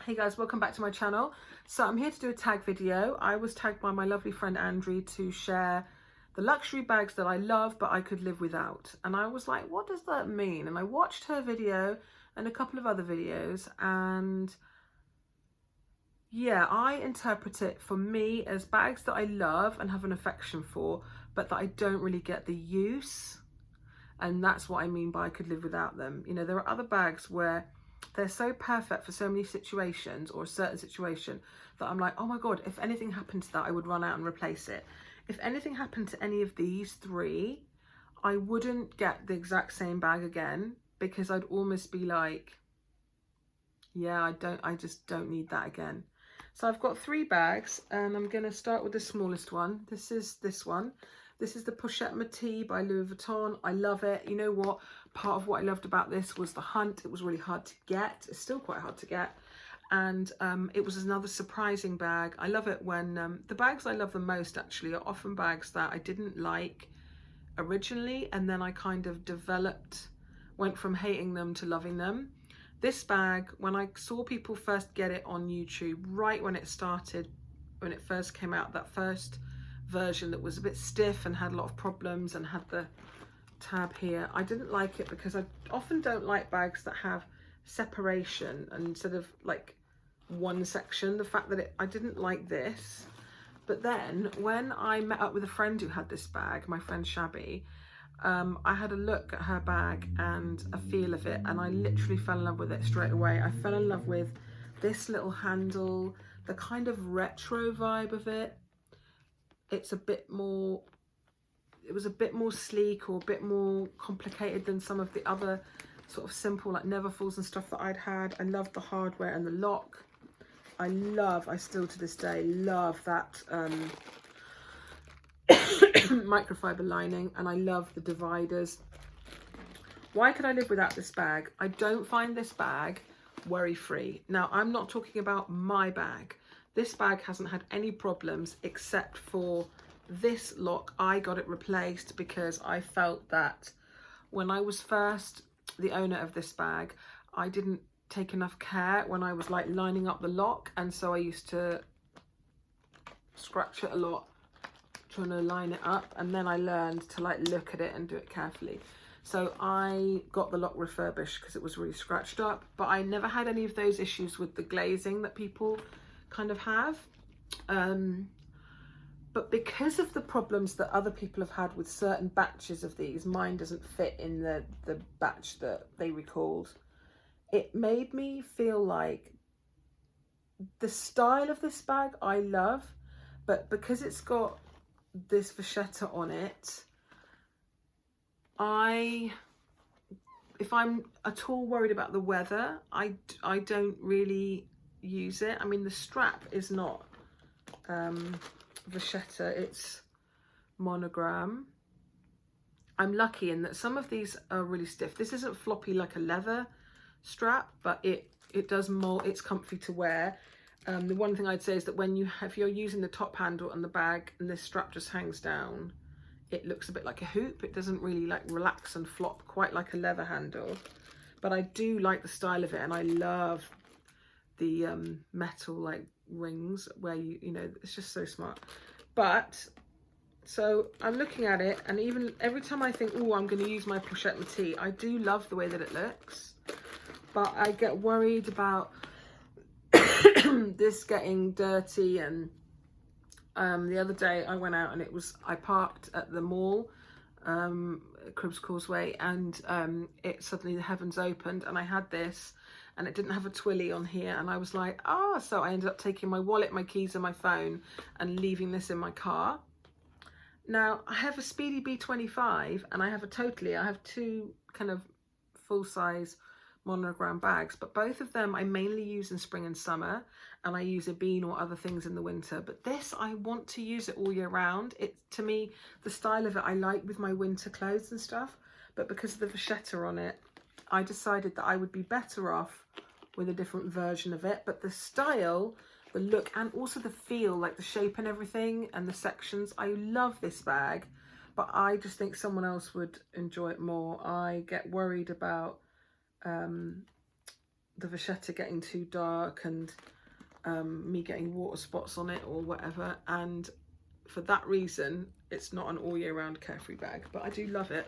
Hey guys, welcome back to my channel. So I'm here to do a tag video. I was tagged by my lovely friend Andri to share the luxury bags that I love but I could live without. And I was like, what does that mean? And I watched her video and a couple of other videos, and yeah, I interpret it for me as bags that I love and have an affection for, but that I don't really get the use. And that's what I mean by I could live without them. You know, there are other bags where they're so perfect for so many situations or a certain situation that I'm like, oh my God, if anything happened to that, I would run out and replace it. If anything happened to any of these three, I wouldn't get the exact same bag again, because I'd almost be like, yeah, I just don't need that again. So I've got three bags, and I'm going to start with the smallest one. This is this one. This is the Pochette Metis by Louis Vuitton. I love it. You know what? Part of what I loved about this was the hunt. It was really hard to get. It's still quite hard to get. And it was another surprising bag. I love it when the bags I love the most actually are often bags that I didn't like originally, and then I kind of went from hating them to loving them. This bag, when I saw people first get it on YouTube, right when it started, when it first came out, that first version that was a bit stiff and had a lot of problems and had the tab here, I didn't like it because I often don't like bags that have separation and instead of like one section. The fact that I didn't like this. But then when I met up with a friend who had this bag, my friend Shabby, I had a look at her bag and a feel of it, and I literally fell in love with it straight away. I fell in love with this little handle, the kind of retro vibe of it. It's a bit more, it was a bit more sleek or a bit more complicated than some of the other sort of simple like Neverfulls and stuff that I'd had. I loved the hardware and the lock. I still to this day love that microfiber lining, and I love the dividers. Why could I live without this bag? I don't find this bag worry free. Now, I'm not talking about my bag. This bag hasn't had any problems except for this lock. I got it replaced because I felt that when I was first the owner of this bag, I didn't take enough care when I was like lining up the lock, and so I used to scratch it a lot trying to line it up, and then I learned to like look at it and do it carefully. So I got the lock refurbished because it was really scratched up, but I never had any of those issues with the glazing that people kind of have. But because of the problems that other people have had with certain batches of these, mine doesn't fit in the batch that they recalled. It made me feel like the style of this bag I love, but because it's got this vachetta on it, if I'm at all worried about the weather, I don't really use it. I mean, the strap is not vachetta, it's monogram. I'm lucky in that some of these are really stiff. This isn't floppy like a leather strap, but it does mold. It's comfy to wear. The one thing I'd say is that if you're using the top handle on the bag and this strap just hangs down, it looks a bit like a hoop. It doesn't really like relax and flop quite like a leather handle. But I do like the style of it, and I love the metal like rings where you know, it's just so smart. But so I'm looking at it, and even every time I think, oh, I'm going to use my Pochette Metis, I do love the way that it looks, but I get worried about this getting dirty. And the other day I went out and I parked at the mall, Cribs Causeway, and it suddenly the heavens opened and I had this and it didn't have a twilly on here, and I was like, so I ended up taking my wallet, my keys and my phone and leaving this in my car. Now I have a Speedy B25 and I have two kind of full-size monogram bags, but both of them I mainly use in spring and summer, and I use a bean or other things in the winter. But this, I want to use it all year round. It, to me, the style of it I like with my winter clothes and stuff, but because of the vachetta on it, I decided that I would be better off with a different version of it. But the style, the look, and also the feel, like the shape and everything and the sections, I love this bag, but I just think someone else would enjoy it more. I get worried about the vachetta getting too dark and me getting water spots on it or whatever, and for that reason it's not an all year round carefree bag, but I do love it.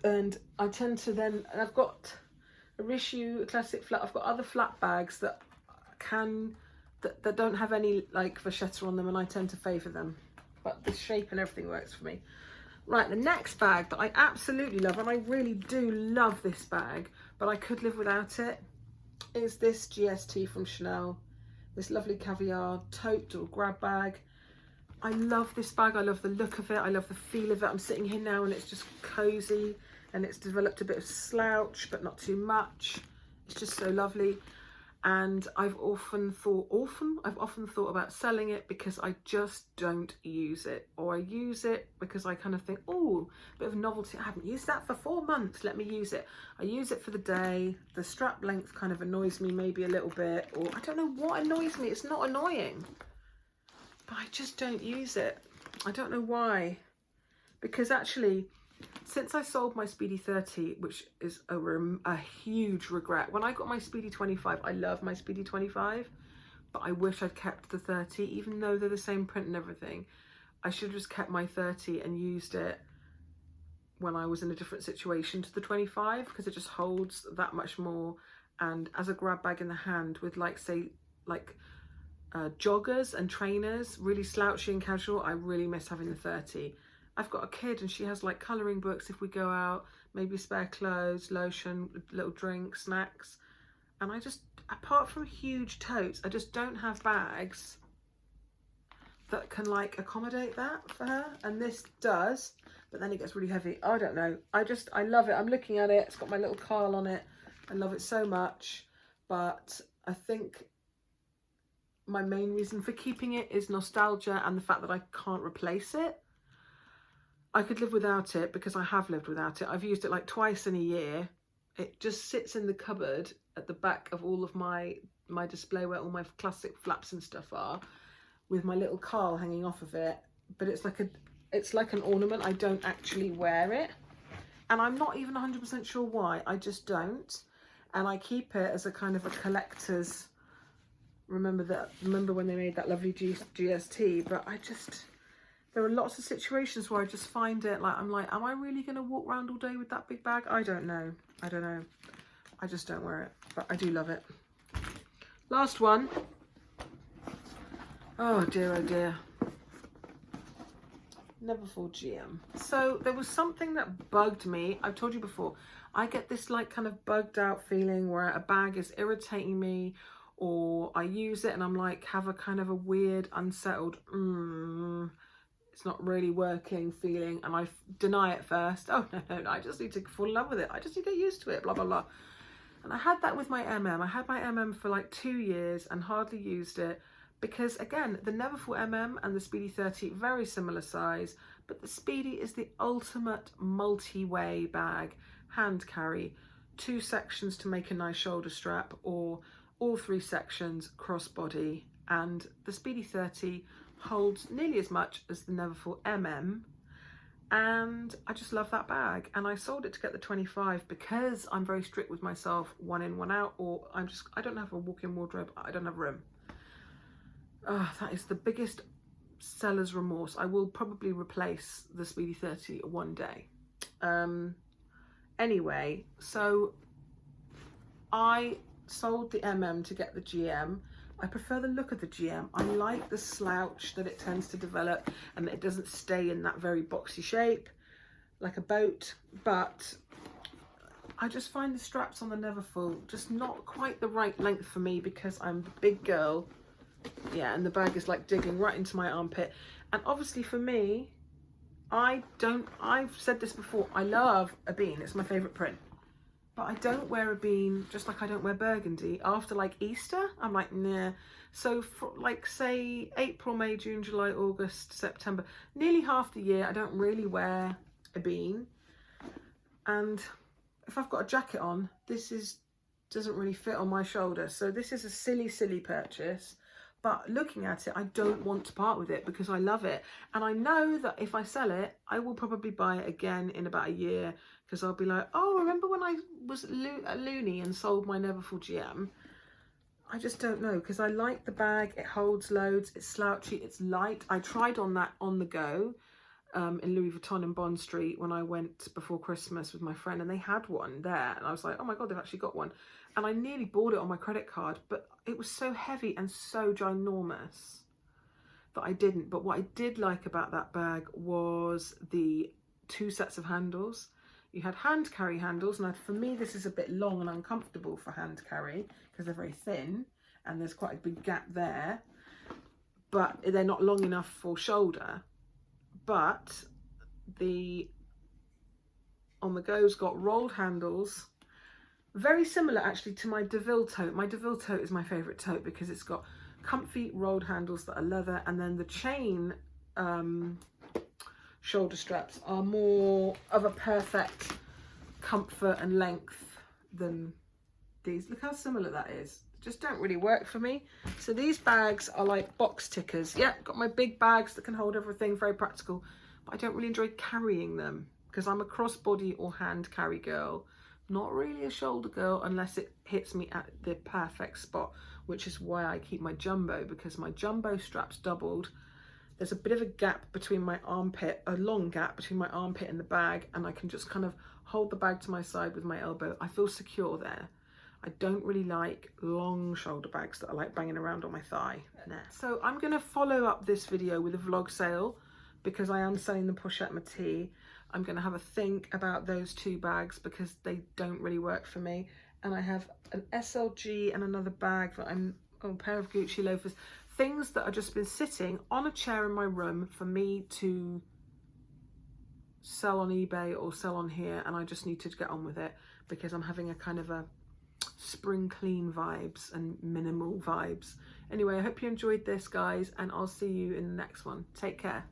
And I tend to then, and I've got a Rishu, a classic flat, I've got other flat bags that that don't have any like vachetta on them, and I tend to favour them, but the shape and everything works for me. Right, the next bag that I absolutely love, and I really do love this bag, but I could live without it, is this GST from Chanel. This lovely caviar tote or grab bag. I love this bag. I love the look of it. I love the feel of it. I'm sitting here now and it's just cozy, and it's developed a bit of slouch, but not too much. It's just so lovely. And I've often thought about selling it because I just don't use it, or I use it because I kind of think, oh, a bit of novelty. I haven't used that for 4 months. Let me use it. I use it for the day. The strap length kind of annoys me maybe a little bit, or I don't know what annoys me. It's not annoying, but I just don't use it. I don't know why, because actually, since I sold my Speedy 30, which is a huge regret. When I got my Speedy 25, I love my Speedy 25, but I wish I'd kept the 30, even though they're the same print and everything. I should have just kept my 30 and used it when I was in a different situation to the 25, because it just holds that much more. And as a grab bag in the hand with, like, say, like joggers and trainers, really slouchy and casual, I really miss having the 30. I've got a kid and she has like colouring books if we go out, maybe spare clothes, lotion, little drink, snacks. And I just, apart from huge totes, I just don't have bags that can like accommodate that for her. And this does, but then it gets really heavy. I don't know. I love it. I'm looking at it. It's got my little Carl on it. I love it so much. But I think my main reason for keeping it is nostalgia and the fact that I can't replace it. I could live without it because I have lived without it. I've used it like twice in a year. It just sits in the cupboard at the back of all of my display where all my classic flaps and stuff are, with my little Carl hanging off of it. But it's like an ornament. I don't actually wear it, and I'm not even 100% sure why. I just don't, and I keep it as a kind of a collector's. Remember when they made that lovely GST? But there are lots of situations where I just find it like, I'm like, am I really going to walk around all day with that big bag? I don't know. I just don't wear it, but I do love it. Last one. Oh dear, oh dear. Neverfull GM. So there was something that bugged me. I've told you before, I get this like kind of bugged out feeling where a bag is irritating me, or I use it and I'm like, have a kind of a weird, unsettled, it's not really working feeling, and I deny it first. Oh, no, I just need to fall in love with it. I just need to get used to it, blah, blah, blah. And I had that with my MM. I had my MM for like 2 years and hardly used it because, again, the Neverfull MM and the Speedy 30, very similar size, but the Speedy is the ultimate multi-way bag, hand carry, 2 sections to make a nice shoulder strap, or all 3 sections crossbody. And the Speedy 30 holds nearly as much as the Neverfull MM, and I just love that bag. And I sold it to get the 25 because I'm very strict with myself, 1 in, 1 out, or I don't have a walk-in wardrobe, I don't have room. That is the biggest seller's remorse. I will probably replace the Speedy 30 one day. Anyway, so I sold the MM to get the GM. I prefer the look of the GM. I like the slouch that it tends to develop and that it doesn't stay in that very boxy shape like a boat, but I just find the straps on the Neverfull just not quite the right length for me because I'm a big girl. Yeah, and the bag is like digging right into my armpit. And obviously for me, I've said this before, I love a bean. It's my favourite print. But I don't wear a bean, just like I don't wear burgundy. After like Easter, I'm like, nah. So for like, say, April, May, June, July, August, September, nearly half the year, I don't really wear a bean. And if I've got a jacket on, doesn't really fit on my shoulder. So this is a silly, silly purchase. but looking at it, I don't want to part with it because I love it. And I know that if I sell it, I will probably buy it again in about a year, because I'll be like, oh, remember when I was at Looney and sold my Neverfull GM? I just don't know, because I like the bag. It holds loads. It's slouchy. It's light. I tried on that on the go in Louis Vuitton in Bond Street when I went before Christmas with my friend, and they had one there, and I was like, oh my god, they've actually got one. And I nearly bought it on my credit card, but it was so heavy and so ginormous that I didn't. But what I did like about that bag was the 2 sets of handles. You had hand carry handles. Now for me, this is a bit long and uncomfortable for hand carry because they're very thin and there's quite a big gap there, but they're not long enough for shoulder. But the On the Go's got rolled handles, very similar actually to my DeVille tote. My DeVille tote is my favorite tote because it's got comfy rolled handles that are leather, and then the chain shoulder straps are more of a perfect comfort and length than these. Look how similar that is. Just don't really work for me. So these bags are like box tickers. Yeah, got my big bags that can hold everything, very practical, but I don't really enjoy carrying them because I'm a crossbody or hand carry girl, not really a shoulder girl unless it hits me at the perfect spot, which is why I keep my jumbo, because my jumbo strap's doubled. There's a bit of a gap between my armpit, a long gap between my armpit and the bag, and I can just kind of hold the bag to my side with my elbow. I feel secure there. I don't really like long shoulder bags that are like banging around on my thigh. Nah. So I'm going to follow up this video with a vlog sale because I am selling the Pochette Metis. I'm going to have a think about those 2 bags because they don't really work for me. And I have an SLG and another bag that a pair of Gucci loafers. Things that have just been sitting on a chair in my room for me to sell on eBay or sell on here, and I just need to get on with it because I'm having a kind of a spring clean vibes and minimal vibes. Anyway, I hope you enjoyed this, guys, and I'll see you in the next one. Take care.